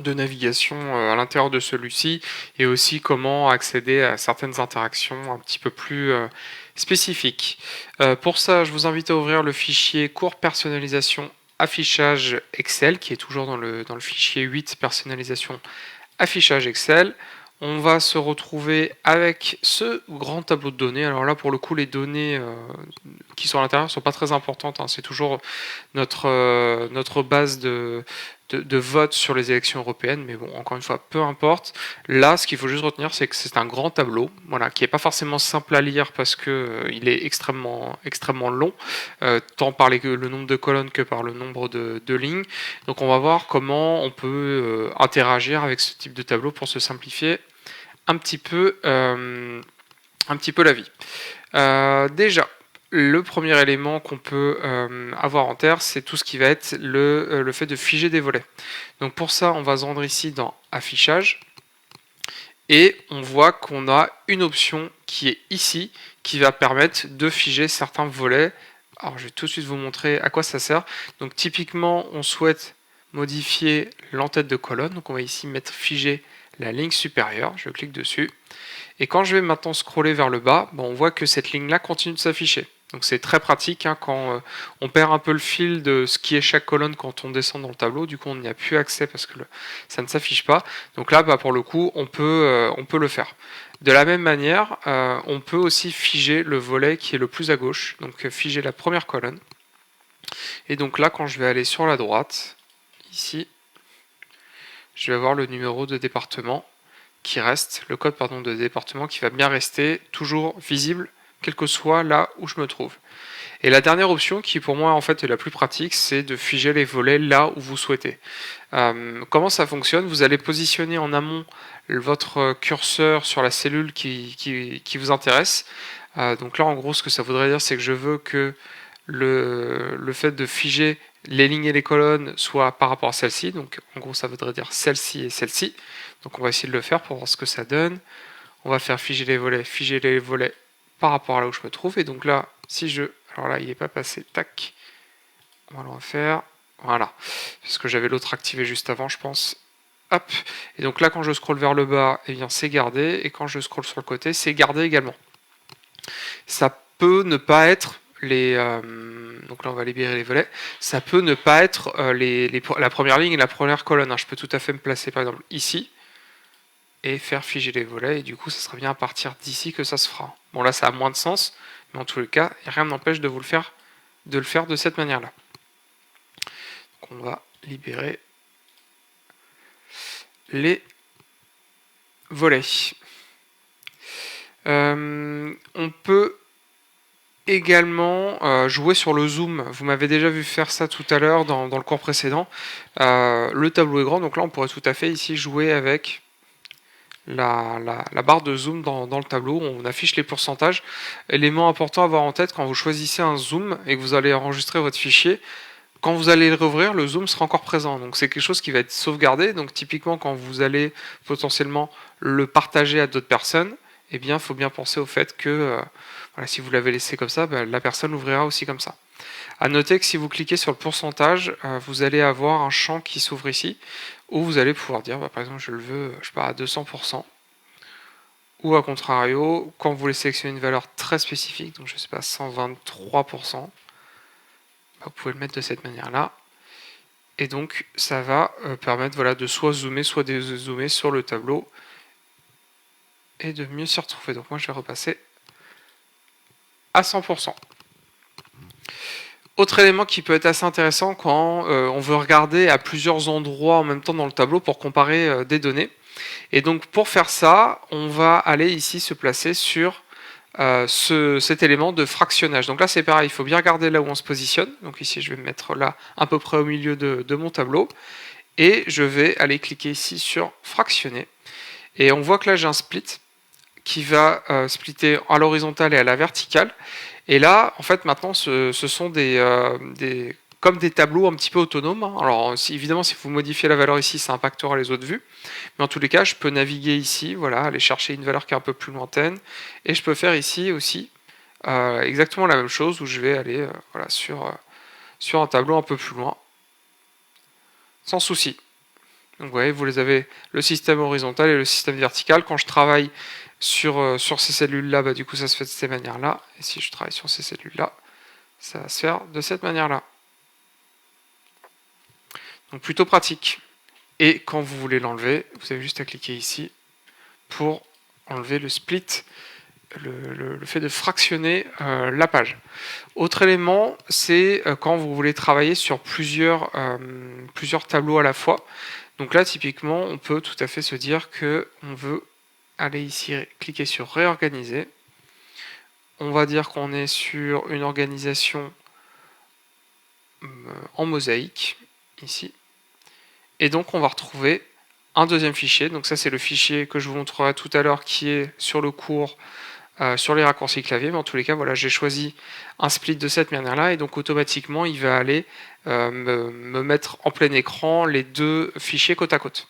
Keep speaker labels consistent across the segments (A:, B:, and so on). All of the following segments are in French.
A: de navigation à l'intérieur de celui-ci et aussi comment accéder à certaines interactions un petit peu plus spécifiques. Pour ça, je vous invite à ouvrir le fichier cours personnalisation affichage Excel qui est toujours dans le fichier 8 personnalisation affichage Excel. On va se retrouver avec ce grand tableau de données. Alors là, pour le coup, les données qui sont à l'intérieur ne sont pas très importantes, hein. C'est toujours notre base de vote sur les élections européennes. Mais bon, encore une fois, peu importe. Là, ce qu'il faut juste retenir, c'est que c'est un grand tableau, voilà, qui n'est pas forcément simple à lire parce que il est extrêmement long, tant par le nombre de colonnes que par le nombre de lignes. Donc on va voir comment on peut interagir avec ce type de tableau pour se simplifier un petit peu la vie. Déjà, le premier élément qu'on peut avoir en terre, c'est tout ce qui va être le fait de figer des volets. Donc pour ça, on va se rendre ici dans Affichage, et on voit qu'on a une option qui est ici, qui va permettre de figer certains volets. Alors je vais tout de suite vous montrer à quoi ça sert. Donc typiquement, on souhaite modifier l'entête de colonne, donc on va ici mettre figer la ligne supérieure, je clique dessus. Et quand je vais maintenant scroller vers le bas, on voit que cette ligne-là continue de s'afficher. Donc c'est très pratique hein, quand on perd un peu le fil de ce qui est chaque colonne quand on descend dans le tableau. Du coup, on n'y a plus accès parce que ça ne s'affiche pas. Donc là, pour le coup, on peut le faire. De la même manière, on peut aussi figer le volet qui est le plus à gauche. Donc figer la première colonne. Et donc là, quand je vais aller sur la droite, ici, je vais avoir le numéro de département qui reste, le code de département qui va bien rester toujours visible, quel que soit là où je me trouve. Et la dernière option qui pour moi en fait est la plus pratique, c'est de figer les volets là où vous souhaitez. Comment ça fonctionne? Vous allez positionner en amont votre curseur sur la cellule qui vous intéresse. Donc là en gros ce que ça voudrait dire c'est que je veux que le fait de figer les lignes et les colonnes soit par rapport à celle-ci. Donc en gros ça voudrait dire celle-ci et celle-ci. Donc on va essayer de le faire pour voir ce que ça donne. On va faire figer les volets par rapport à là où je me trouve. Et donc là, si je... Alors là, il n'est pas passé. Tac. On va le refaire. Voilà. Parce que j'avais l'autre activé juste avant, je pense. Hop. Et donc là, quand je scrolle vers le bas, eh bien c'est gardé. Et quand je scrolle sur le côté, c'est gardé également. Ça peut ne pas être donc là on va libérer les volets, ça peut ne pas être la première ligne et la première colonne, hein. Je peux tout à fait me placer par exemple ici et faire figer les volets, et du coup ça sera bien à partir d'ici que ça se fera. Bon là ça a moins de sens, mais en tous les cas, rien n'empêche de le faire de cette manière-là. Donc on va libérer les volets. On peut également jouer sur le zoom. Vous m'avez déjà vu faire ça tout à l'heure dans le cours précédent. Le tableau est grand, donc là on pourrait tout à fait ici jouer avec la barre de zoom dans le tableau. On affiche les pourcentages. Élément important à avoir en tête quand vous choisissez un zoom et que vous allez enregistrer votre fichier, quand vous allez le rouvrir, le zoom sera encore présent. Donc c'est quelque chose qui va être sauvegardé. Donc typiquement quand vous allez potentiellement le partager à d'autres personnes, eh bien il faut bien penser au fait que si vous l'avez laissé comme ça, la personne l'ouvrira aussi comme ça. A noter que si vous cliquez sur le pourcentage, vous allez avoir un champ qui s'ouvre ici, où vous allez pouvoir dire, par exemple, je le veux, je sais pas, à 200%, ou à contrario, quand vous voulez sélectionner une valeur très spécifique, donc je sais pas, 123%, vous pouvez le mettre de cette manière-là, et donc ça va permettre de soit zoomer, soit dézoomer sur le tableau, et de mieux s'y retrouver. Donc moi je vais repasser à 100%. Autre élément qui peut être assez intéressant quand on veut regarder à plusieurs endroits en même temps dans le tableau pour comparer des données. Et donc pour faire ça, on va aller ici se placer sur cet élément de fractionnage. Donc là c'est pareil, il faut bien regarder là où on se positionne. Donc ici je vais me mettre là à peu près au milieu de mon tableau. Et je vais aller cliquer ici sur fractionner. Et on voit que là j'ai un split qui va splitter à l'horizontale et à la verticale. Et là, en fait, maintenant, ce sont comme des tableaux un petit peu autonomes. Alors, évidemment, si vous modifiez la valeur ici, ça impactera les autres vues. Mais en tous les cas, je peux naviguer ici, aller chercher une valeur qui est un peu plus lointaine. Et je peux faire ici aussi exactement la même chose, où je vais aller sur un tableau un peu plus loin, sans souci. Donc vous voyez, vous les avez le système horizontal et le système vertical. Quand je travaille sur ces cellules-là, bah, du coup ça se fait de cette manière-là. Et si je travaille sur ces cellules-là, ça va se faire de cette manière-là. Donc plutôt pratique. Et quand vous voulez l'enlever, vous avez juste à cliquer ici pour enlever le split, le fait de fractionner la page. Autre élément, c'est quand vous voulez travailler sur plusieurs tableaux à la fois. Donc là, typiquement, on peut tout à fait se dire qu'on veut aller ici, cliquer sur réorganiser. On va dire qu'on est sur une organisation en mosaïque, ici. Et donc on va retrouver un deuxième fichier. Donc ça c'est le fichier que je vous montrerai tout à l'heure qui est sur le cours, sur les raccourcis clavier. Mais en tous les cas, voilà, j'ai choisi un split de cette manière-là. Et donc automatiquement, il va aller me mettre en plein écran les deux fichiers côte à côte.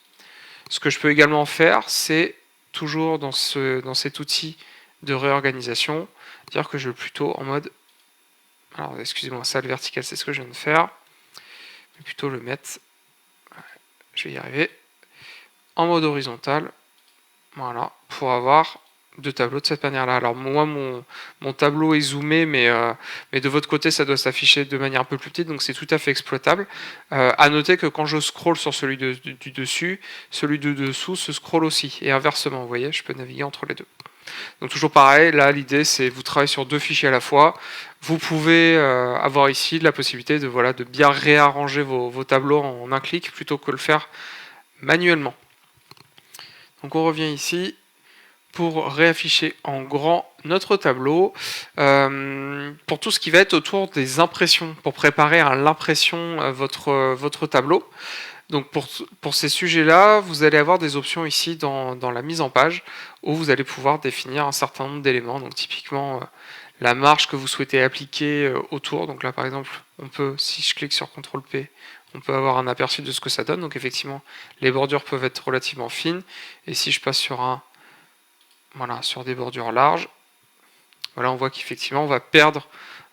A: Ce que je peux également faire, c'est toujours dans cet outil de réorganisation, dire que je veux plutôt en mode... Alors excusez-moi, ça le vertical c'est ce que je viens de faire. Je vais plutôt le mettre... Je vais y arriver. En mode horizontal, voilà, pour avoir deux tableaux de cette manière-là. Alors moi, mon tableau est zoomé, mais de votre côté, ça doit s'afficher de manière un peu plus petite, donc c'est tout à fait exploitable. À noter que quand je scrolle sur celui du dessus, celui du dessous se scrolle aussi, et inversement, vous voyez, je peux naviguer entre les deux. Donc toujours pareil, là l'idée c'est vous travaillez sur deux fichiers à la fois. Vous pouvez avoir ici la possibilité de bien réarranger vos tableaux en un clic plutôt que le faire manuellement. Donc on revient ici pour réafficher en grand notre tableau. Pour tout ce qui va être autour des impressions, pour préparer à l'impression votre tableau. Donc pour ces sujets-là, vous allez avoir des options ici dans la mise en page où vous allez pouvoir définir un certain nombre d'éléments. Donc typiquement la marge que vous souhaitez appliquer autour. Donc là par exemple, on peut, si je clique sur CTRL P, on peut avoir un aperçu de ce que ça donne. Donc effectivement, les bordures peuvent être relativement fines. Et si je passe sur sur des bordures larges, voilà, on voit qu'effectivement on va perdre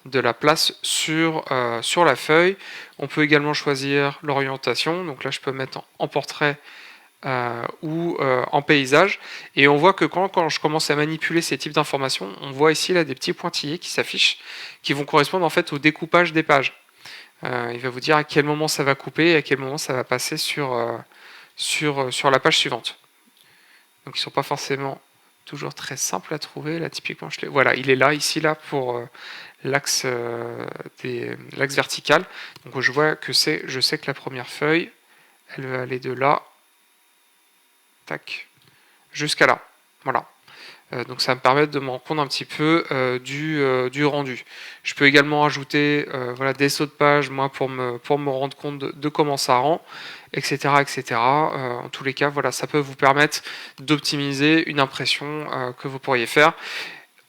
A: de la place sur la feuille. On peut également choisir l'orientation. Donc là, je peux mettre en portrait ou en paysage. Et on voit que quand je commence à manipuler ces types d'informations, on voit ici là des petits pointillés qui s'affichent, qui vont correspondre en fait au découpage des pages. Il va vous dire à quel moment ça va couper et à quel moment ça va passer sur la page suivante. Donc ils ne sont pas forcément toujours très simples à trouver. Là, typiquement, voilà, il est là, ici, là, pour l'axe vertical. Donc je vois que je sais que la première feuille, elle va aller de là, tac, jusqu'à là. Voilà. Donc ça va me permet de me rendre compte un petit peu du rendu. Je peux également ajouter des sauts de page, moi, pour me rendre compte de comment ça rend, etc. etc. En tous les cas, voilà, ça peut vous permettre d'optimiser une impression que vous pourriez faire.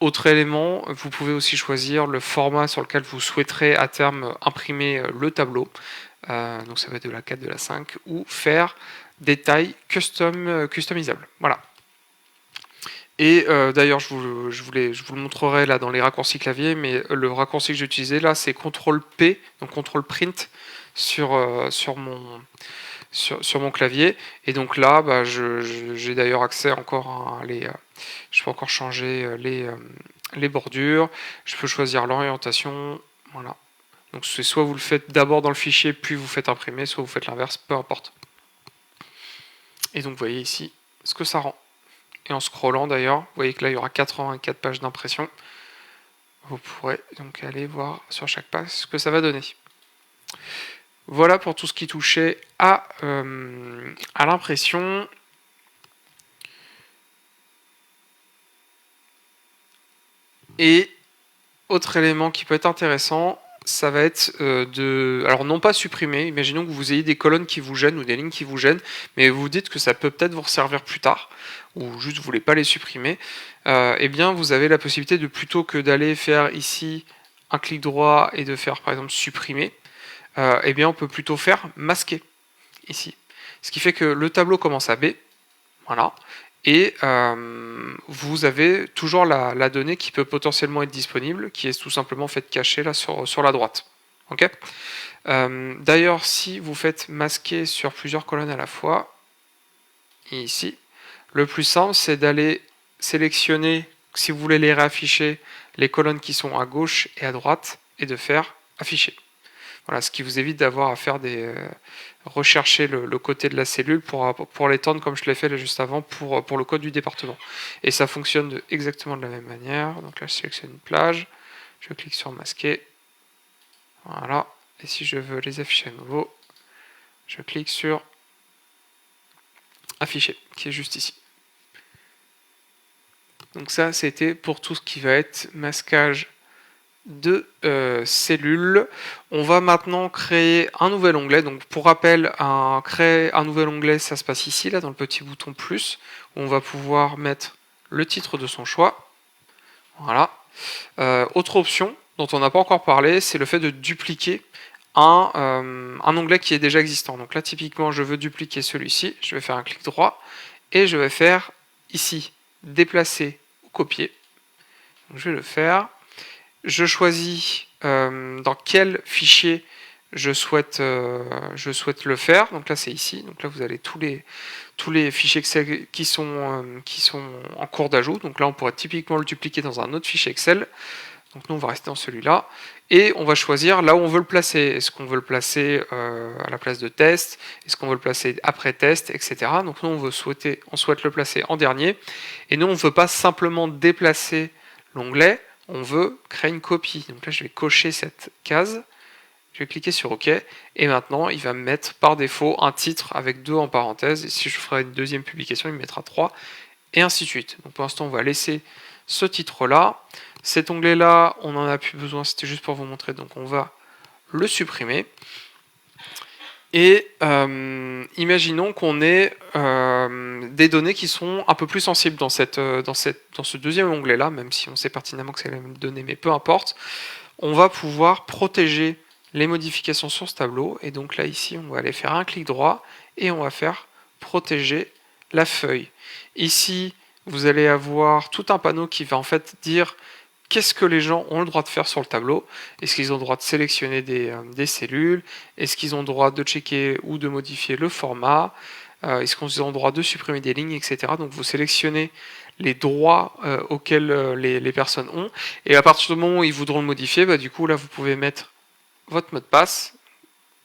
A: Autre élément, vous pouvez aussi choisir le format sur lequel vous souhaiterez à terme imprimer le tableau. Donc ça va être de la 4, de la 5, ou faire des tailles customisables. Voilà. Et d'ailleurs, je vous le montrerai là dans les raccourcis clavier, mais le raccourci que j'ai utilisé là, c'est CTRL P, donc CTRL Print sur mon clavier. Et donc là, j'ai d'ailleurs accès encore à je peux encore changer les bordures. Je peux choisir l'orientation. Voilà. Donc c'est soit vous le faites d'abord dans le fichier, puis vous faites imprimer, soit vous faites l'inverse, peu importe. Et donc vous voyez ici ce que ça rend. Et en scrollant d'ailleurs, vous voyez que là il y aura 84 pages d'impression. Vous pourrez donc aller voir sur chaque page ce que ça va donner. Voilà pour tout ce qui touchait à l'impression. Et autre élément qui peut être intéressant, ça va être alors non pas supprimer, imaginons que vous ayez des colonnes qui vous gênent ou des lignes qui vous gênent, mais vous dites que ça peut peut-être vous servir plus tard, ou juste vous voulez pas les supprimer, eh bien vous avez la possibilité de, plutôt que d'aller faire ici un clic droit et de faire par exemple supprimer, eh bien on peut plutôt faire masquer ici. Ce qui fait que le tableau commence à B, voilà, et vous avez toujours la donnée qui peut potentiellement être disponible, qui est tout simplement faite cachée là sur la droite. Okay. D'ailleurs, si vous faites masquer sur plusieurs colonnes à la fois, ici. Le plus simple, c'est d'aller sélectionner, si vous voulez les réafficher, les colonnes qui sont à gauche et à droite, et de faire afficher. Voilà, ce qui vous évite d'avoir à faire rechercher le côté de la cellule pour l'étendre comme je l'ai fait là juste avant pour le code du département. Et ça fonctionne exactement de la même manière. Donc là, je sélectionne une plage, je clique sur masquer. Voilà. Et si je veux les afficher à nouveau, je clique sur afficher, qui est juste ici. Donc ça, c'était pour tout ce qui va être masquage de cellules. On va maintenant créer un nouvel onglet. Donc pour rappel, créer un nouvel onglet, ça se passe ici, là, dans le petit bouton plus, où on va pouvoir mettre le titre de son choix. Voilà. Autre option dont on n'a pas encore parlé, c'est le fait de dupliquer un onglet qui est déjà existant. Donc là, typiquement, je veux dupliquer celui-ci. Je vais faire un clic droit et je vais faire ici déplacer ou copier. Donc, je vais le faire. Je choisis dans quel fichier je souhaite le faire. Donc là, c'est ici. Donc là, vous avez tous les fichiers Excel qui sont en cours d'ajout. Donc là, on pourrait typiquement le dupliquer dans un autre fichier Excel. Donc nous, on va rester dans celui-là. Et on va choisir là où on veut le placer. Est-ce qu'on veut le placer à la place de test? Est-ce qu'on veut le placer après test, etc. Donc nous, on souhaite le placer en dernier. Et nous, on ne veut pas simplement déplacer l'onglet, on veut créer une copie. Donc là, je vais cocher cette case. Je vais cliquer sur OK. Et maintenant, il va me mettre par défaut un titre avec 2 en parenthèse. Et si je ferai une deuxième publication, il me mettra 3. Et ainsi de suite. Donc pour l'instant, on va laisser ce titre-là. Cet onglet-là, on n'en a plus besoin. C'était juste pour vous montrer. Donc on va le supprimer. Et imaginons qu'on ait des données qui sont un peu plus sensibles dans ce deuxième onglet-là, même si on sait pertinemment que c'est la même donnée, mais peu importe. On va pouvoir protéger les modifications sur ce tableau. Et donc là, ici, on va aller faire un clic droit et on va faire protéger la feuille. Ici, vous allez avoir tout un panneau qui va en fait dire qu'est-ce que les gens ont le droit de faire sur le tableau. Est-ce qu'ils ont le droit de sélectionner des cellules? Est-ce qu'ils ont le droit de checker ou de modifier le format? Est-ce qu'ils ont le droit de supprimer des lignes, etc. Donc vous sélectionnez les droits auxquels les personnes ont. Et à partir du moment où ils voudront le modifier, bah, du coup là vous pouvez mettre votre mot de passe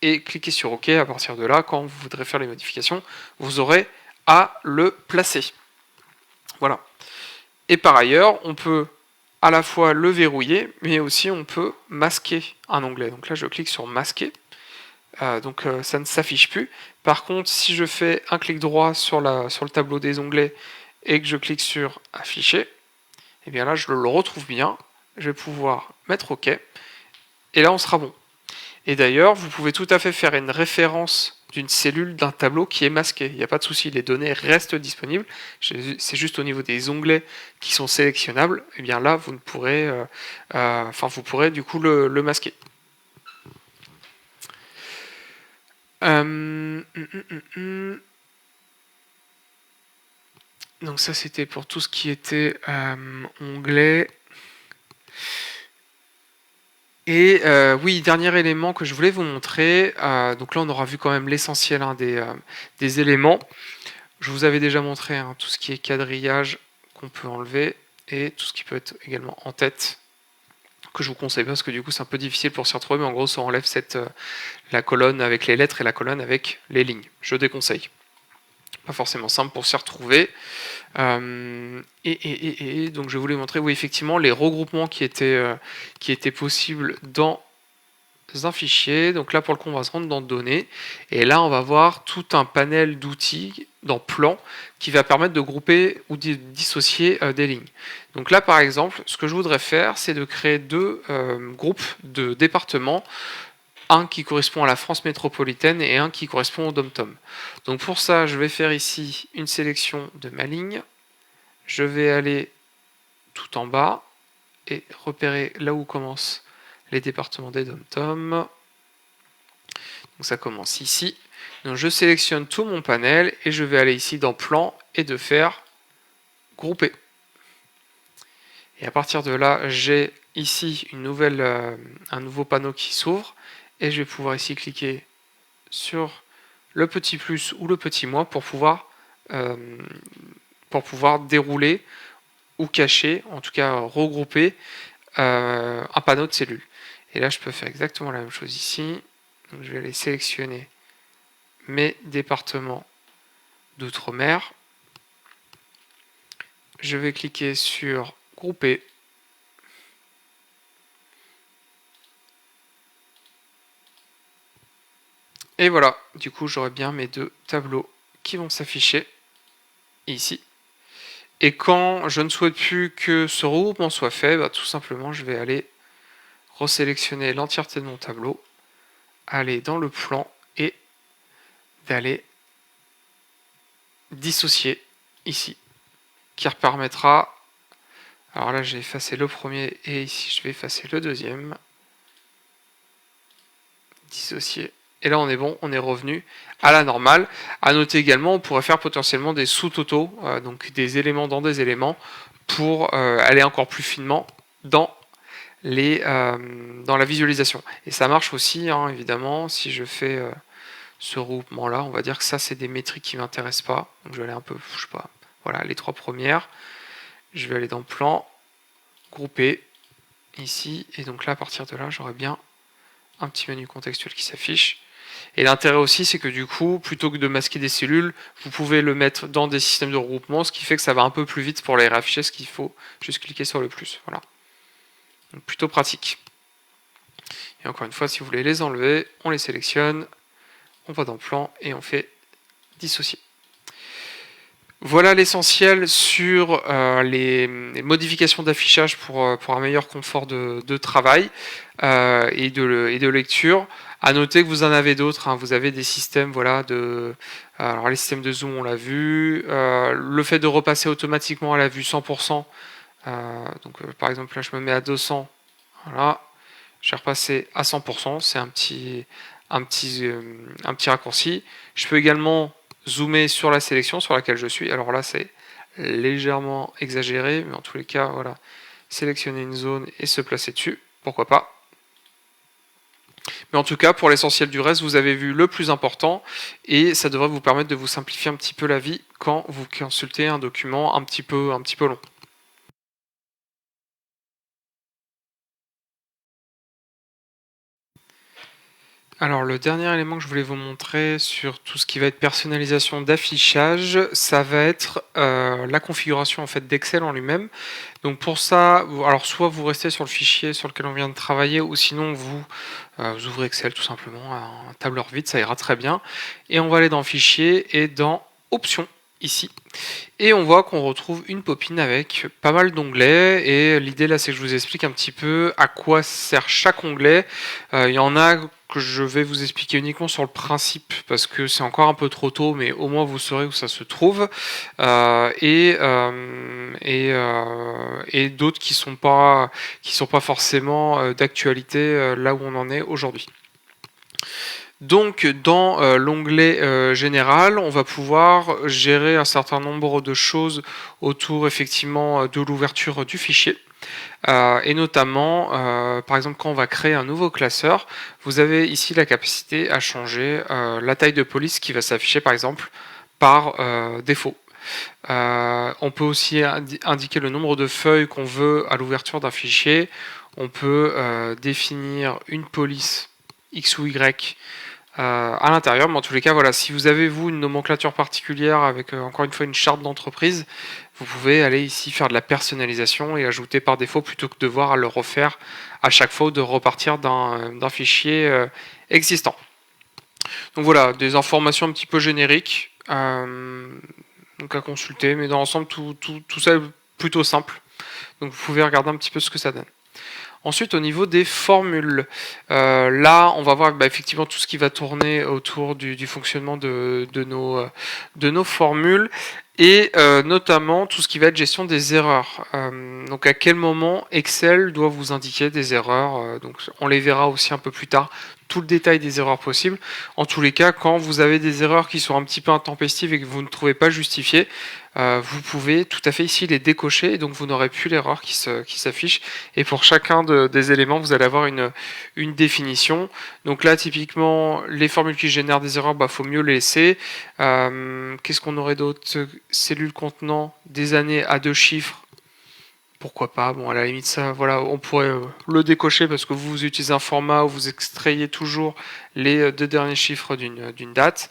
A: et cliquer sur OK. À partir de là, quand vous voudrez faire les modifications, vous aurez à le placer. Voilà. Et par ailleurs, on peut à la fois le verrouiller, mais aussi on peut masquer un onglet. Donc là, je clique sur masquer. Donc ça ne s'affiche plus. Par contre, si je fais un clic droit sur le tableau des onglets et que je clique sur afficher, et bien là, je le retrouve bien. Je vais pouvoir mettre OK. Et là, on sera bon. Et d'ailleurs, vous pouvez tout à fait faire une référence d'une cellule d'un tableau qui est masqué. Il n'y a pas de souci, les données restent disponibles. C'est juste au niveau des onglets qui sont sélectionnables. Et bien là, vous ne pourrez, vous pourrez du coup le masquer. Donc ça, c'était pour tout ce qui était onglet. Et oui, dernier élément que je voulais vous montrer. Donc là, on aura vu quand même l'essentiel des éléments. Je vous avais déjà montré tout ce qui est quadrillage qu'on peut enlever et tout ce qui peut être également en tête, que je vous conseille pas parce que du coup c'est un peu difficile pour s'y retrouver, mais en gros ça enlève la colonne avec les lettres et la colonne avec les lignes. Je déconseille. Pas forcément simple pour s'y retrouver. Et donc je voulais montrer, oui, effectivement, les regroupements qui étaient possibles dans un fichier. Donc là, pour le coup, on va se rendre dans Données. Et là, on va voir tout un panel d'outils dans Plan qui va permettre de grouper ou de dissocier des lignes. Donc là, par exemple, ce que je voudrais faire, c'est de créer 2 groupes de départements. Un qui correspond à la France métropolitaine et un qui correspond au DOM-TOM. Donc pour ça, je vais faire ici une sélection de ma ligne. Je vais aller tout en bas et repérer là où commencent les départements des DOM-TOM. Donc ça commence ici. Donc je sélectionne tout mon panel et je vais aller ici dans Plan et de faire Grouper. Et à partir de là, j'ai ici un nouveau panneau qui s'ouvre. Et je vais pouvoir ici cliquer sur le petit plus ou le petit moins pour pouvoir pour pouvoir dérouler ou cacher, en tout cas regrouper un panneau de cellules. Et là, je peux faire exactement la même chose ici. Donc, je vais aller sélectionner mes départements d'outre-mer. Je vais cliquer sur grouper. Et voilà, du coup, j'aurai bien mes deux tableaux qui vont s'afficher ici. Et quand je ne souhaite plus que ce regroupement soit fait, tout simplement, je vais aller resélectionner l'entièreté de mon tableau, aller dans le plan et d'aller dissocier ici, qui permettra, alors là j'ai effacé le premier et ici je vais effacer le deuxième, dissocier, et là on est bon, on est revenu à la normale. À noter également, on pourrait faire potentiellement des sous-totaux, donc des éléments dans des éléments, pour aller encore plus finement dans la visualisation. Et ça marche aussi, hein, évidemment, si je fais ce regroupement là, on va dire que ça c'est des métriques qui m'intéressent pas, donc je vais aller un peu, je sais pas, voilà, les trois premières, je vais aller dans plan, grouper, ici, et donc là à partir de là j'aurai bien un petit menu contextuel qui s'affiche. Et l'intérêt aussi c'est que du coup, plutôt que de masquer des cellules, vous pouvez le mettre dans des systèmes de regroupement, ce qui fait que ça va un peu plus vite pour les réafficher, ce qu'il faut juste cliquer sur le plus, voilà. Donc plutôt pratique. Et encore une fois, si vous voulez les enlever, on les sélectionne, on va dans plan et on fait dissocier. Voilà l'essentiel sur les modifications d'affichage pour un meilleur confort de travail et de lecture. À noter que vous en avez d'autres, hein. Vous avez des systèmes, voilà, alors les systèmes de zoom, on l'a vu, le fait de repasser automatiquement à la vue 100%, donc par exemple là je me mets à 200, voilà, je vais repasser à 100%, c'est un petit raccourci. Je peux également zoomer sur la sélection sur laquelle je suis. Alors là, c'est légèrement exagéré, mais en tous les cas, voilà, sélectionner une zone et se placer dessus, pourquoi pas. Mais en tout cas, pour l'essentiel du reste, vous avez vu le plus important et ça devrait vous permettre de vous simplifier un petit peu la vie quand vous consultez un document un petit peu long. Alors le dernier élément que je voulais vous montrer sur tout ce qui va être personnalisation d'affichage, ça va être la configuration en fait d'Excel en lui-même. Donc pour ça, alors soit vous restez sur le fichier sur lequel on vient de travailler, ou sinon vous ouvrez Excel tout simplement, un tableur vide, ça ira très bien. Et on va aller dans Fichier et dans Options ici. Et on voit qu'on retrouve une popine avec pas mal d'onglets. Et l'idée là, c'est que je vous explique un petit peu à quoi sert chaque onglet. Il y en a que je vais vous expliquer uniquement sur le principe parce que c'est encore un peu trop tôt, mais au moins vous saurez où ça se trouve. Et d'autres qui sont pas forcément d'actualité là où on en est aujourd'hui. Donc dans l'onglet général, on va pouvoir gérer un certain nombre de choses autour effectivement de l'ouverture du fichier. Et notamment, par exemple, quand on va créer un nouveau classeur, vous avez ici la capacité à changer la taille de police qui va s'afficher par exemple par défaut. On peut aussi indiquer le nombre de feuilles qu'on veut à l'ouverture d'un fichier. On peut définir une police X ou Y à l'intérieur, mais en tous les cas, voilà, si vous avez vous une nomenclature particulière avec encore une fois une charte d'entreprise, vous pouvez aller ici faire de la personnalisation et ajouter par défaut plutôt que de devoir le refaire à chaque fois ou de repartir d'un fichier existant. Donc voilà, des informations un petit peu génériques, donc à consulter, mais dans l'ensemble tout ça est plutôt simple. Donc vous pouvez regarder un petit peu ce que ça donne. Ensuite, au niveau des formules, là, on va voir effectivement tout ce qui va tourner autour du fonctionnement de nos formules et notamment tout ce qui va être gestion des erreurs. Donc, à quel moment Excel doit vous indiquer des erreurs. Donc, on les verra aussi un peu plus tard, tout le détail des erreurs possibles. En tous les cas, quand vous avez des erreurs qui sont un petit peu intempestives et que vous ne trouvez pas justifiées, vous pouvez tout à fait ici les décocher, et donc vous n'aurez plus l'erreur qui s'affiche. Et pour chacun des éléments, vous allez avoir une définition. Donc là, typiquement, les formules qui génèrent des erreurs, faut mieux les laisser. Qu'est-ce qu'on aurait d'autre? Cellules contenant des années à 2 chiffres. Pourquoi pas? Bon, à la limite, ça, voilà, on pourrait le décocher parce que vous utilisez un format où vous extrayez toujours les 2 derniers chiffres d'une date,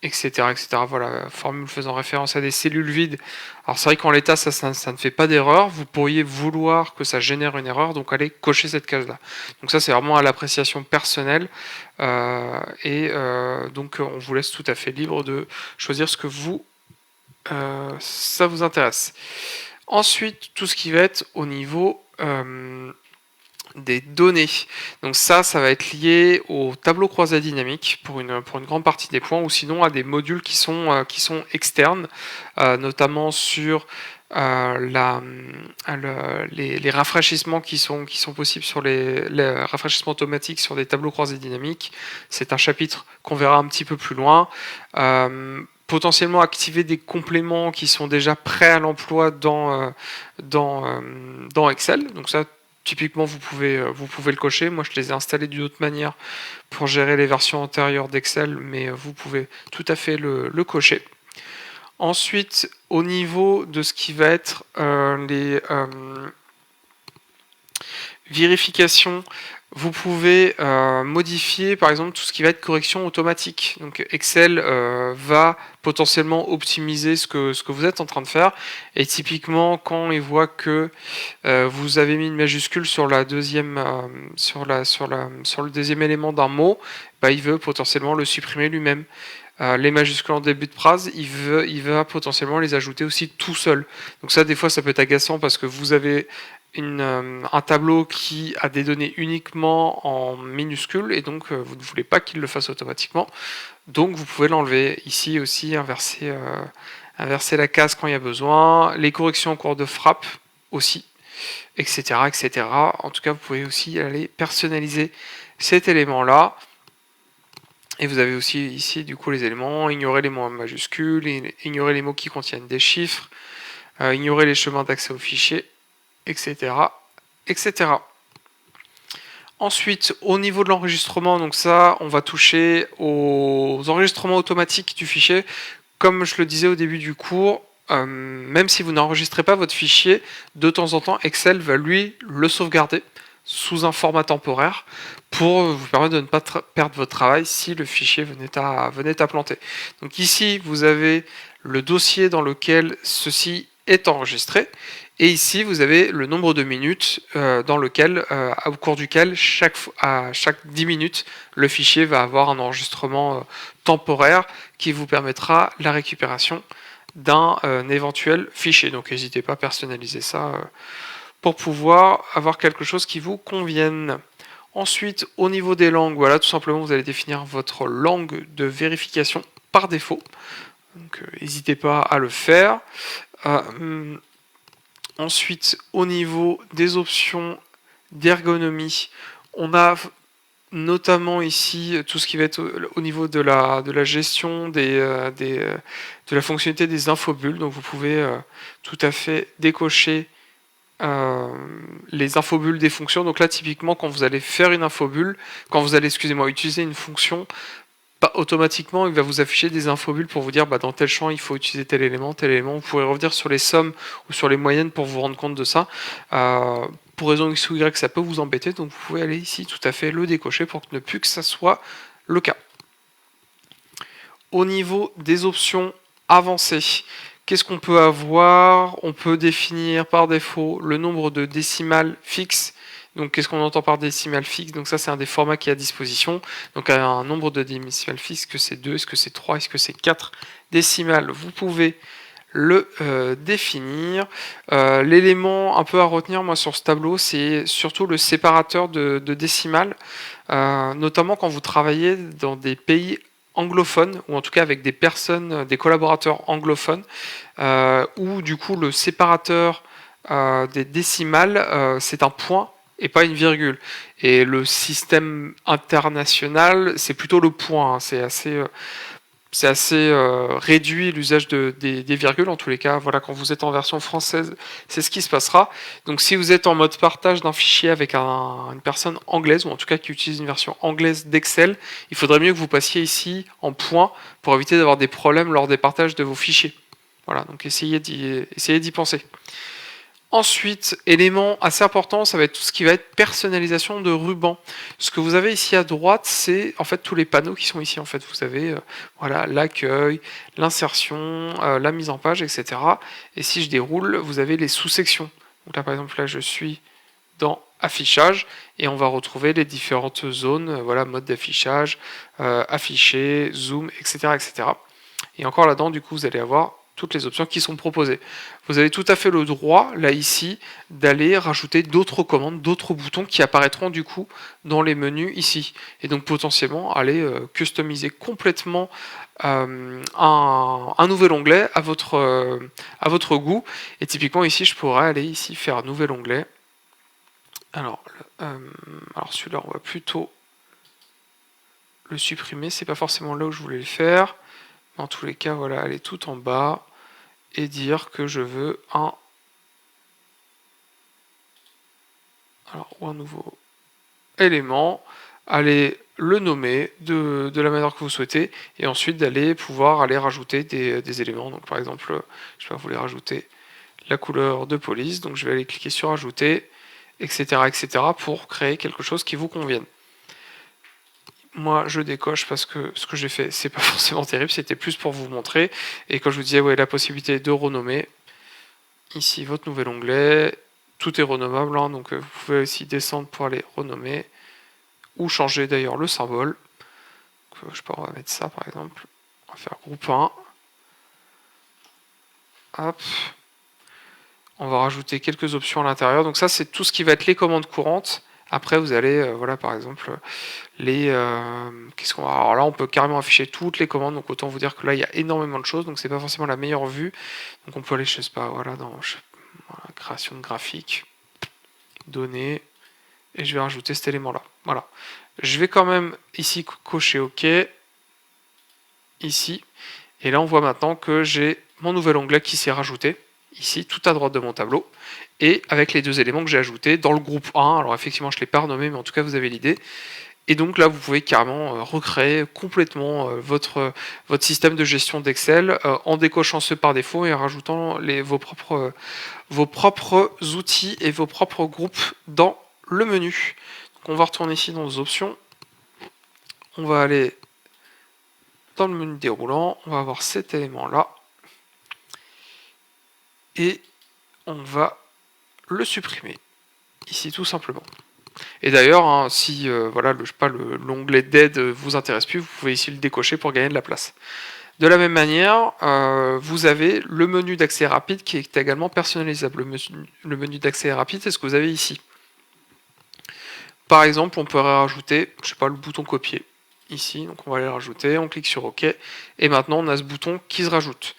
A: etc., etc. Voilà, formule faisant référence à des cellules vides. Alors c'est vrai qu'en l'état, ça ne fait pas d'erreur. Vous pourriez vouloir que ça génère une erreur, donc allez cocher cette case-là. Donc ça, c'est vraiment à l'appréciation personnelle. Donc on vous laisse tout à fait libre de choisir ce que ça vous intéresse. Ensuite, tout ce qui va être au niveau des données. Donc ça va être lié au tableau croisé dynamique pour une grande partie des points, ou sinon à des modules qui sont externes, notamment sur les rafraîchissements qui sont possibles sur les rafraîchissements automatiques sur des tableaux croisés dynamiques. C'est un chapitre qu'on verra un petit peu plus loin. Potentiellement activer des compléments qui sont déjà prêts à l'emploi dans Excel. Donc ça, typiquement, vous pouvez le cocher. Moi, je les ai installés d'une autre manière pour gérer les versions antérieures d'Excel, mais vous pouvez tout à fait le cocher. Ensuite, au niveau de ce qui va être les vérifications, vous pouvez modifier par exemple tout ce qui va être correction automatique. Donc Excel va potentiellement optimiser ce que vous êtes en train de faire, et typiquement quand il voit que vous avez mis une majuscule sur la deuxième sur le deuxième élément d'un mot, il veut potentiellement le supprimer lui-même. Les majuscules en début de phrase, il va potentiellement les ajouter aussi tout seul. Donc ça, des fois, ça peut être agaçant parce que vous avez un tableau qui a des données uniquement en minuscules, et donc vous ne voulez pas qu'il le fasse automatiquement. Donc vous pouvez l'enlever. Ici aussi, inverser la case quand il y a besoin. Les corrections en cours de frappe aussi, etc., etc. En tout cas, vous pouvez aussi aller personnaliser cet élément-là. Et vous avez aussi ici du coup les éléments, ignorer les mots en majuscules, ignorer les mots qui contiennent des chiffres, ignorer les chemins d'accès au fichier, etc., etc. Ensuite, au niveau de l'enregistrement, donc ça, on va toucher aux enregistrements automatiques du fichier. Comme je le disais au début du cours, même si vous n'enregistrez pas votre fichier, de temps en temps, Excel va lui le sauvegarder sous un format temporaire pour vous permettre de ne pas perdre votre travail si le fichier venait à planter. Donc ici, vous avez le dossier dans lequel ceci est enregistré, et ici, vous avez le nombre de minutes au cours duquel à chaque 10 minutes, le fichier va avoir un enregistrement temporaire qui vous permettra la récupération d'un éventuel fichier. Donc n'hésitez pas à personnaliser ça pour pouvoir avoir quelque chose qui vous convienne. Ensuite, au niveau des langues, voilà, tout simplement, vous allez définir votre langue de vérification par défaut. Donc n'hésitez pas à le faire. Ensuite, au niveau des options d'ergonomie, on a notamment ici tout ce qui va être au niveau de la gestion de la fonctionnalité des infobulles. Donc vous pouvez tout à fait décocher les infobulles des fonctions. Donc là, typiquement, quand vous allez faire une infobulle, quand vous allez, utiliser une fonction, automatiquement, il va vous afficher des infobulles pour vous dire dans tel champ il faut utiliser tel élément. Vous pourrez revenir sur les sommes ou sur les moyennes pour vous rendre compte de ça. Pour raison X ou Y, ça peut vous embêter, donc vous pouvez aller ici tout à fait le décocher pour ne plus que ça soit le cas. Au niveau des options avancées, qu'est-ce qu'on peut avoir? On peut définir par défaut le nombre de décimales fixes. Donc qu'est-ce qu'on entend par décimales fixes? Donc ça, c'est un des formats qui est à disposition. Donc un nombre de décimales fixes, est-ce que c'est 2, est-ce que c'est 3, est-ce que c'est 4 décimales? Vous pouvez le définir. L'élément un peu à retenir moi sur ce tableau, c'est surtout le séparateur de décimales, notamment quand vous travaillez dans des pays anglophones, ou en tout cas avec des personnes, des collaborateurs anglophones, où du coup le séparateur des décimales, c'est un point et pas une virgule. Et le système international, c'est plutôt le point, hein. C'est assez c'est assez réduit l'usage des virgules. En tous les cas, voilà, quand vous êtes en version française, c'est ce qui se passera. Donc si vous êtes en mode partage d'un fichier avec une personne anglaise, ou en tout cas qui utilise une version anglaise d'Excel, il faudrait mieux que vous passiez ici en point pour éviter d'avoir des problèmes lors des partages de vos fichiers. Voilà, donc essayez d'y penser. Ensuite, élément assez important, ça va être tout ce qui va être personnalisation de ruban. Ce que vous avez ici à droite, c'est en fait tous les panneaux qui sont ici. En fait, vous avez voilà, l'accueil, l'insertion, la mise en page, etc. Et si je déroule, vous avez les sous-sections. Donc là, par exemple, là, je suis dans affichage et on va retrouver les différentes zones, voilà, mode d'affichage, afficher, zoom, etc., etc. Et encore là-dedans, du coup, vous allez avoir toutes les options qui sont proposées. Vous avez tout à fait le droit, là ici, d'aller rajouter d'autres commandes, d'autres boutons qui apparaîtront du coup dans les menus ici. Et donc potentiellement aller customiser complètement un nouvel onglet à votre goût. Et typiquement ici, je pourrais aller ici faire nouvel onglet. Alors, alors celui-là, on va plutôt le supprimer. C'est pas forcément là où je voulais le faire. En tous les cas, voilà, aller tout en bas et dire que je veux un nouveau élément, aller le nommer de la manière que vous souhaitez et ensuite d'aller pouvoir aller rajouter des éléments. Donc par exemple, je vais vous rajouter la couleur de police, donc je vais aller cliquer sur ajouter, etc., etc. pour créer quelque chose qui vous convienne. Moi, je décoche parce que ce que j'ai fait, c'est pas forcément terrible, c'était plus pour vous montrer. Et quand je vous disais, ouais, la possibilité de renommer, ici, votre nouvel onglet, tout est renommable, hein, donc vous pouvez aussi descendre pour aller renommer, ou changer d'ailleurs le symbole. Donc, je sais pas, on va mettre ça par exemple. On va faire groupe 1. Hop. On va rajouter quelques options à l'intérieur. Donc ça, c'est tout ce qui va être les commandes courantes. Après, vous allez, voilà, par exemple, les... qu'est-ce qu'on va... Alors là, on peut carrément afficher toutes les commandes. Donc autant vous dire que là, il y a énormément de choses. Donc c'est pas forcément la meilleure vue. Donc on peut aller, je sais pas, voilà, dans voilà, création de graphique, données, et je vais rajouter cet élément-là. Voilà. Je vais quand même ici cocher OK, ici. Et là, on voit maintenant que j'ai mon nouvel onglet qui s'est rajouté, ici, tout à droite de mon tableau, et avec les deux éléments que j'ai ajoutés dans le groupe 1. Alors effectivement, je ne l'ai pas renommé, mais en tout cas, vous avez l'idée. Et donc là, vous pouvez carrément recréer complètement votre système de gestion d'Excel en décochant ceux par défaut et en rajoutant vos propres outils et vos propres groupes dans le menu. Donc on va retourner ici dans les options. On va aller dans le menu déroulant. On va avoir cet élément-là. Et on va le supprimer. Ici, tout simplement. Et d'ailleurs, hein, si voilà, l'onglet d'aide vous intéresse plus, vous pouvez ici le décocher pour gagner de la place. De la même manière, vous avez le menu d'accès rapide qui est également personnalisable. Le menu d'accès rapide, c'est ce que vous avez ici. Par exemple, on pourrait rajouter, je sais pas, le bouton copier. Ici, donc on va aller le rajouter, on clique sur OK, et maintenant on a ce bouton qui se rajoute.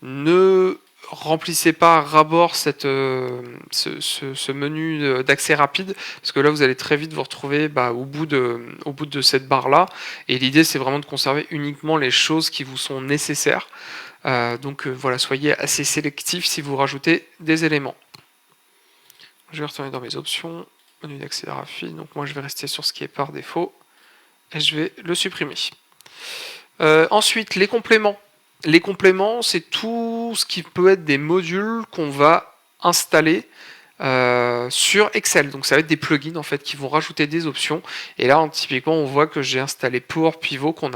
A: Ne remplissez pas à rabord ce menu d'accès rapide, parce que là vous allez très vite vous retrouver au bout de cette barre là, et l'idée c'est vraiment de conserver uniquement les choses qui vous sont nécessaires. Donc voilà, soyez assez sélectif si vous rajoutez des éléments. Je vais retourner dans mes options, menu d'accès rapide, donc moi je vais rester sur ce qui est par défaut, et je vais le supprimer. Ensuite, les compléments. Les compléments, c'est tout ce qui peut être des modules qu'on va installer sur Excel. Donc ça va être des plugins en fait qui vont rajouter des options. Et là, typiquement, on voit que j'ai installé Power Pivot qu'on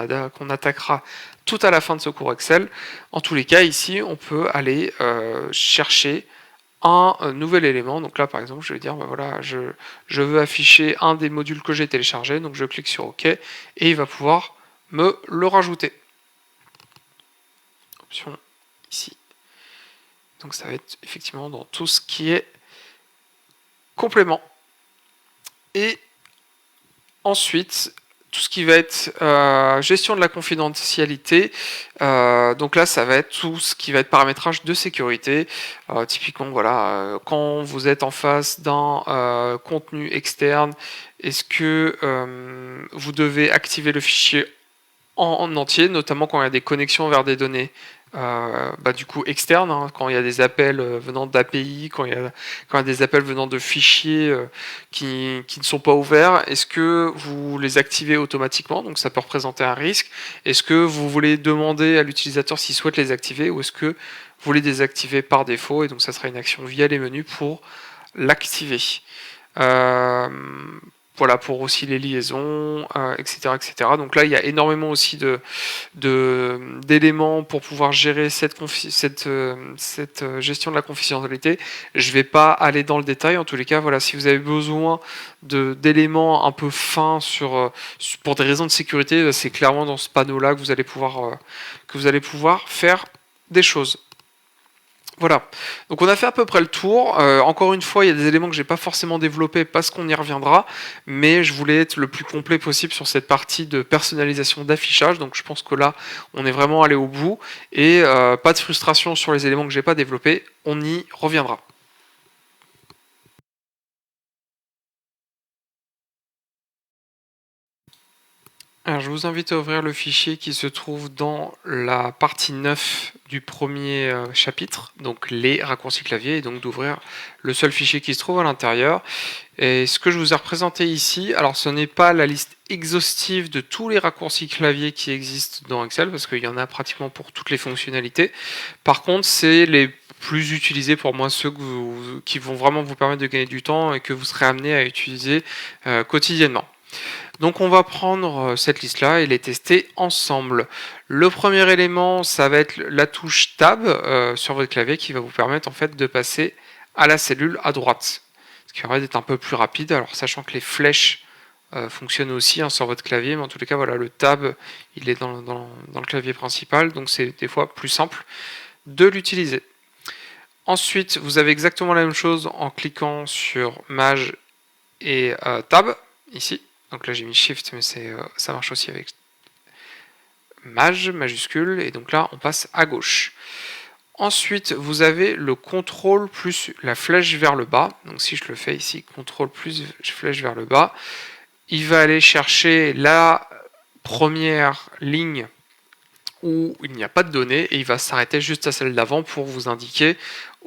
A: attaquera tout à la fin de ce cours Excel. En tous les cas, ici, on peut aller chercher un nouvel élément. Donc là, par exemple, je vais dire, voilà, je veux afficher un des modules que j'ai téléchargé. Donc je clique sur OK et il va pouvoir me le rajouter. Option ici. Donc ça va être effectivement dans tout ce qui est complément. Et ensuite, tout ce qui va être gestion de la confidentialité, donc là ça va être tout ce qui va être paramétrage de sécurité. Typiquement voilà, quand vous êtes en face d'un contenu externe, est-ce que vous devez activer le fichier en entier, notamment quand il y a des connexions vers des données du coup externes, hein, quand il y a des appels venant d'API, quand il y a des appels venant de fichiers qui ne sont pas ouverts. Est-ce que vous les activez automatiquement? Donc ça peut représenter un risque. Est-ce que vous voulez demander à l'utilisateur s'il souhaite les activer, ou est-ce que vous voulez les désactiver par défaut, et donc ça sera une action via les menus pour l'activer. Euh, voilà, pour aussi les liaisons, etc., etc. Donc là, il y a énormément aussi d'éléments pour pouvoir gérer cette gestion de la confidentialité. Je ne vais pas aller dans le détail. En tous les cas, voilà, si vous avez besoin d'éléments un peu fins pour des raisons de sécurité, c'est clairement dans ce panneau-là que vous allez pouvoir faire des choses. Voilà, donc on a fait à peu près le tour. Encore une fois, il y a des éléments que j'ai pas forcément développés parce qu'on y reviendra, mais je voulais être le plus complet possible sur cette partie de personnalisation d'affichage. Donc je pense que là, on est vraiment allé au bout, et pas de frustration sur les éléments que j'ai pas développés. On y reviendra. Alors, je vous invite à ouvrir le fichier qui se trouve dans la partie 9 du premier chapitre, donc les raccourcis clavier, et donc d'ouvrir le seul fichier qui se trouve à l'intérieur. Et ce que je vous ai représenté ici, alors ce n'est pas la liste exhaustive de tous les raccourcis clavier qui existent dans Excel, parce qu'il y en a pratiquement pour toutes les fonctionnalités. Par contre, c'est les plus utilisés pour moi, ceux qui vont vraiment vous permettre de gagner du temps et que vous serez amené à utiliser quotidiennement. Donc on va prendre cette liste-là et les tester ensemble. Le premier élément, ça va être la touche Tab sur votre clavier, qui va vous permettre en fait de passer à la cellule à droite, ce qui permet d'être un peu plus rapide. Alors sachant que les flèches fonctionnent aussi sur votre clavier, mais en tous les cas, voilà, le Tab, il est dans le clavier principal, donc c'est des fois plus simple de l'utiliser. Ensuite, vous avez exactement la même chose en cliquant sur Maj et Tab, ici. Donc là j'ai mis Shift, mais ça marche aussi avec Maj, majuscule, et donc là on passe à gauche. Ensuite, vous avez le contrôle plus la flèche vers le bas. Donc si je le fais ici, contrôle plus flèche vers le bas, il va aller chercher la première ligne où il n'y a pas de données, et il va s'arrêter juste à celle d'avant pour vous indiquer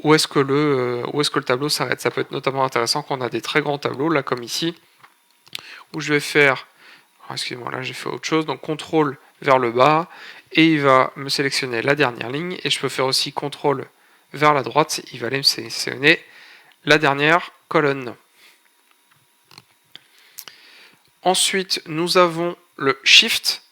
A: où est-ce que le tableau s'arrête. Ça peut être notamment intéressant quand on a des très grands tableaux, là comme ici, où je vais faire, excusez-moi, là j'ai fait autre chose, donc contrôle vers le bas, et il va me sélectionner la dernière ligne, et je peux faire aussi contrôle vers la droite, il va aller me sélectionner la dernière colonne. Ensuite, nous avons le Shift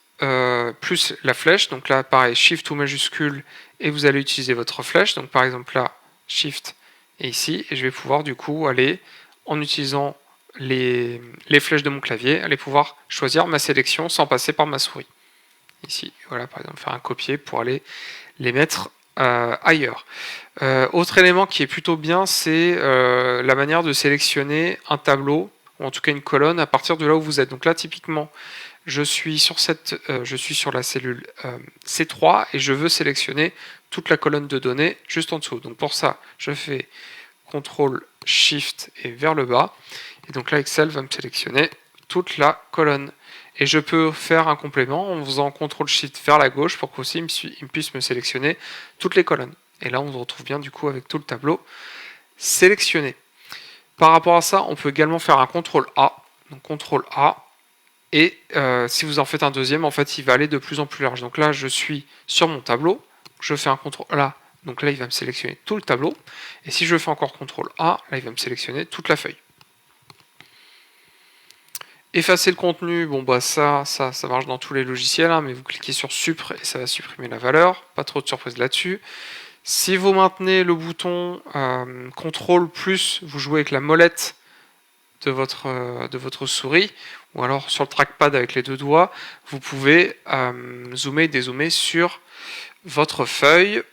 A: plus la flèche, donc là pareil, Shift ou majuscule, et vous allez utiliser votre flèche, donc par exemple là, Shift et ici, et je vais pouvoir du coup aller, en utilisant les flèches de mon clavier, aller pouvoir choisir ma sélection sans passer par ma souris. Ici, voilà, par exemple, faire un copier pour aller les mettre ailleurs. Autre élément qui est plutôt bien, c'est la manière de sélectionner un tableau, ou en tout cas une colonne, à partir de là où vous êtes. Donc là, typiquement, je suis sur la cellule C3, et je veux sélectionner toute la colonne de données juste en dessous. Donc pour ça, je fais CTRL SHIFT et vers le bas. Et donc là, Excel va me sélectionner toute la colonne. Et je peux faire un complément en faisant CTRL SHIFT vers la gauche pour qu'aussi il puisse me sélectionner toutes les colonnes. Et là, on se retrouve bien du coup avec tout le tableau sélectionné. Par rapport à ça, on peut également faire un CTRL A. Donc CTRL A. Et si vous en faites un deuxième, en fait, il va aller de plus en plus large. Donc là, je suis sur mon tableau. Je fais un CTRL A. Donc là, il va me sélectionner tout le tableau. Et si je fais encore CTRL A, là, il va me sélectionner toute la feuille. Effacer le contenu, bon bah ça marche dans tous les logiciels, hein, mais vous cliquez sur Supr et ça va supprimer la valeur. Pas trop de surprise là-dessus. Si vous maintenez le bouton CTRL plus, vous jouez avec la molette de votre souris, ou alors sur le trackpad avec les deux doigts, vous pouvez zoomer et dézoomer sur votre feuille.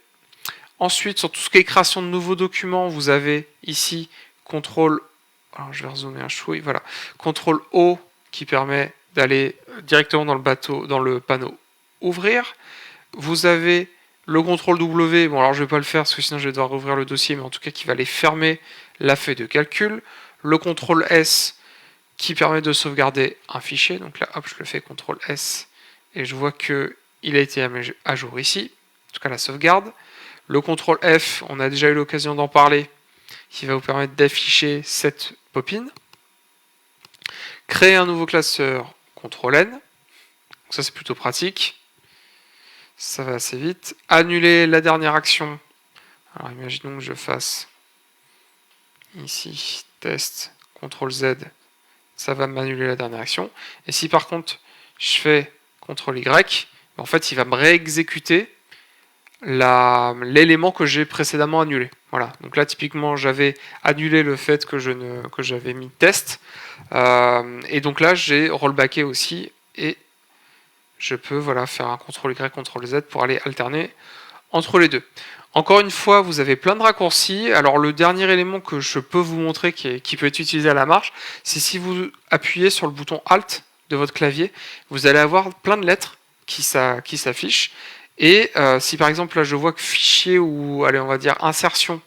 A: Ensuite, sur tout ce qui est création de nouveaux documents, vous avez ici CTRL, alors je vais rezoomer un chouille, voilà, CTRL O qui permet d'aller directement dans le panneau ouvrir. Vous avez le CTRL W, bon alors je ne vais pas le faire parce que sinon je vais devoir rouvrir le dossier, mais en tout cas qui va aller fermer la feuille de calcul. Le CTRL S qui permet de sauvegarder un fichier, donc là hop je le fais CTRL S et je vois que il a été mis à jour ici, en tout cas la sauvegarde. Le CTRL F, on a déjà eu l'occasion d'en parler, qui va vous permettre d'afficher cette pop-in. Créer un nouveau classeur, CTRL N, ça c'est plutôt pratique, ça va assez vite. Annuler la dernière action, alors imaginons que je fasse ici test, CTRL Z, ça va m'annuler la dernière action. Et si par contre je fais CTRL Y, en fait il va me réexécuter l'élément que j'ai précédemment annulé. Voilà. Donc là typiquement j'avais annulé le fait que j'avais mis test. Et donc là j'ai rollbacké aussi et je peux voilà, faire un CTRL Y, CTRL Z pour aller alterner entre les deux. Encore une fois, vous avez plein de raccourcis. Alors le dernier élément que je peux vous montrer qui peut être utilisé à la marche, c'est si vous appuyez sur le bouton Alt de votre clavier, vous allez avoir plein de lettres qui s'affichent. Et si par exemple là je vois que fichier ou allez on va dire insertion,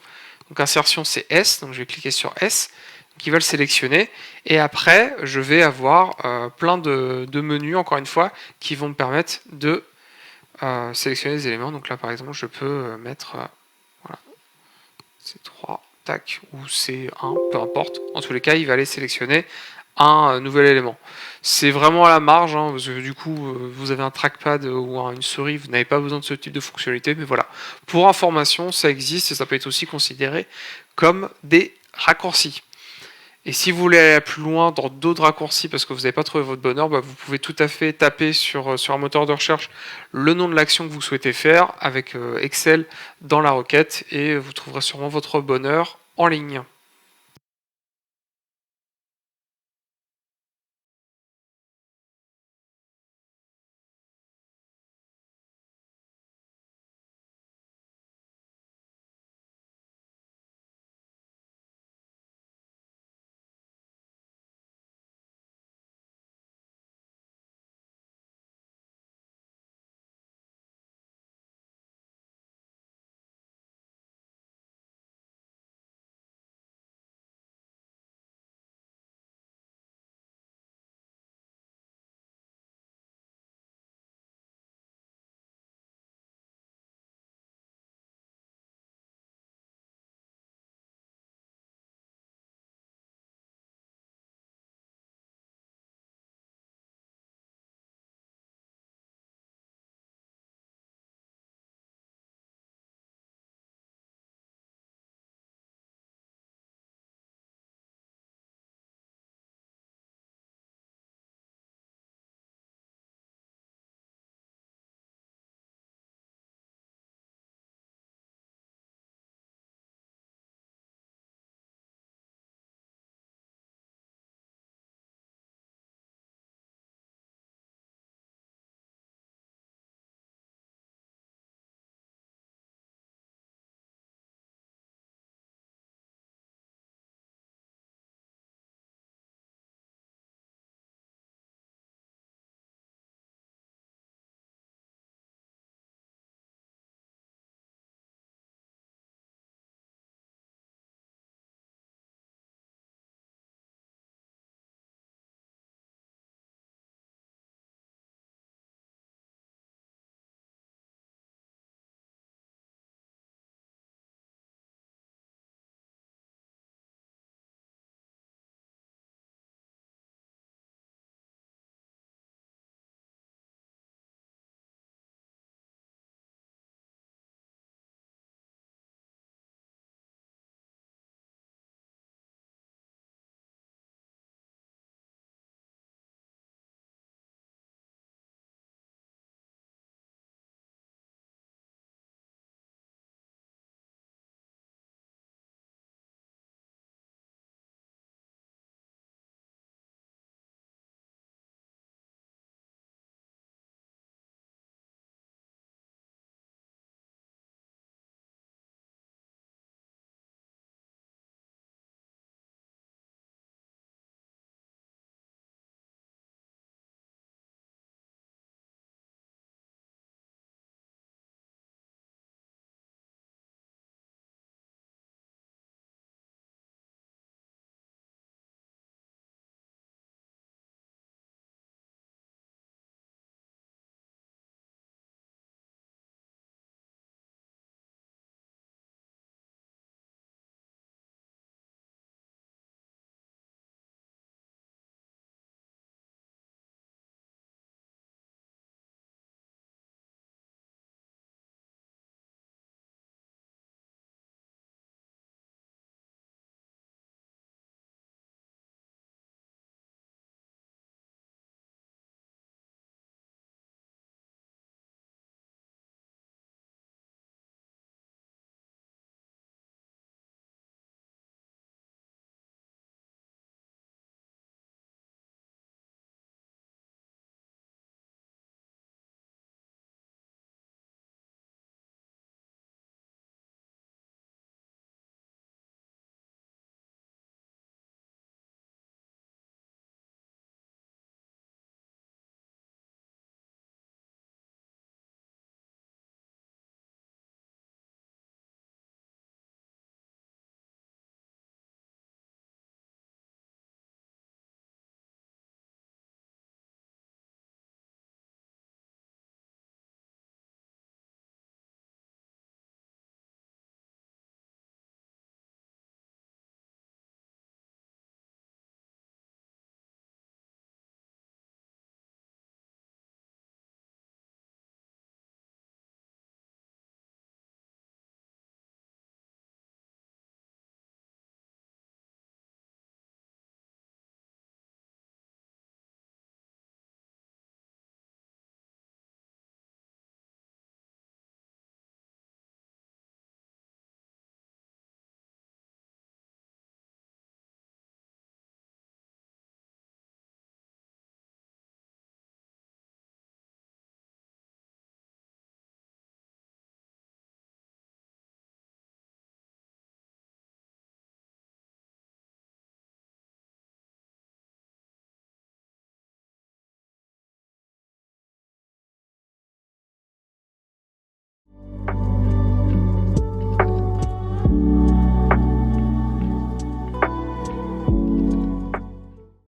A: donc insertion c'est S, donc je vais cliquer sur S, qui va le sélectionner, et après je vais avoir plein de menus encore une fois qui vont me permettre de sélectionner des éléments. Donc là par exemple je peux mettre voilà, C3, tac, ou C1, peu importe. En tous les cas il va aller sélectionner un nouvel élément. C'est vraiment à la marge, hein, parce que du coup vous avez un trackpad ou une souris, vous n'avez pas besoin de ce type de fonctionnalité, mais voilà. Pour information, ça existe et ça peut être aussi considéré comme des raccourcis. Et si vous voulez aller plus loin dans d'autres raccourcis parce que vous n'avez pas trouvé votre bonheur, vous pouvez tout à fait taper sur un moteur de recherche le nom de l'action que vous souhaitez faire avec Excel dans la requête et vous trouverez sûrement votre bonheur en ligne.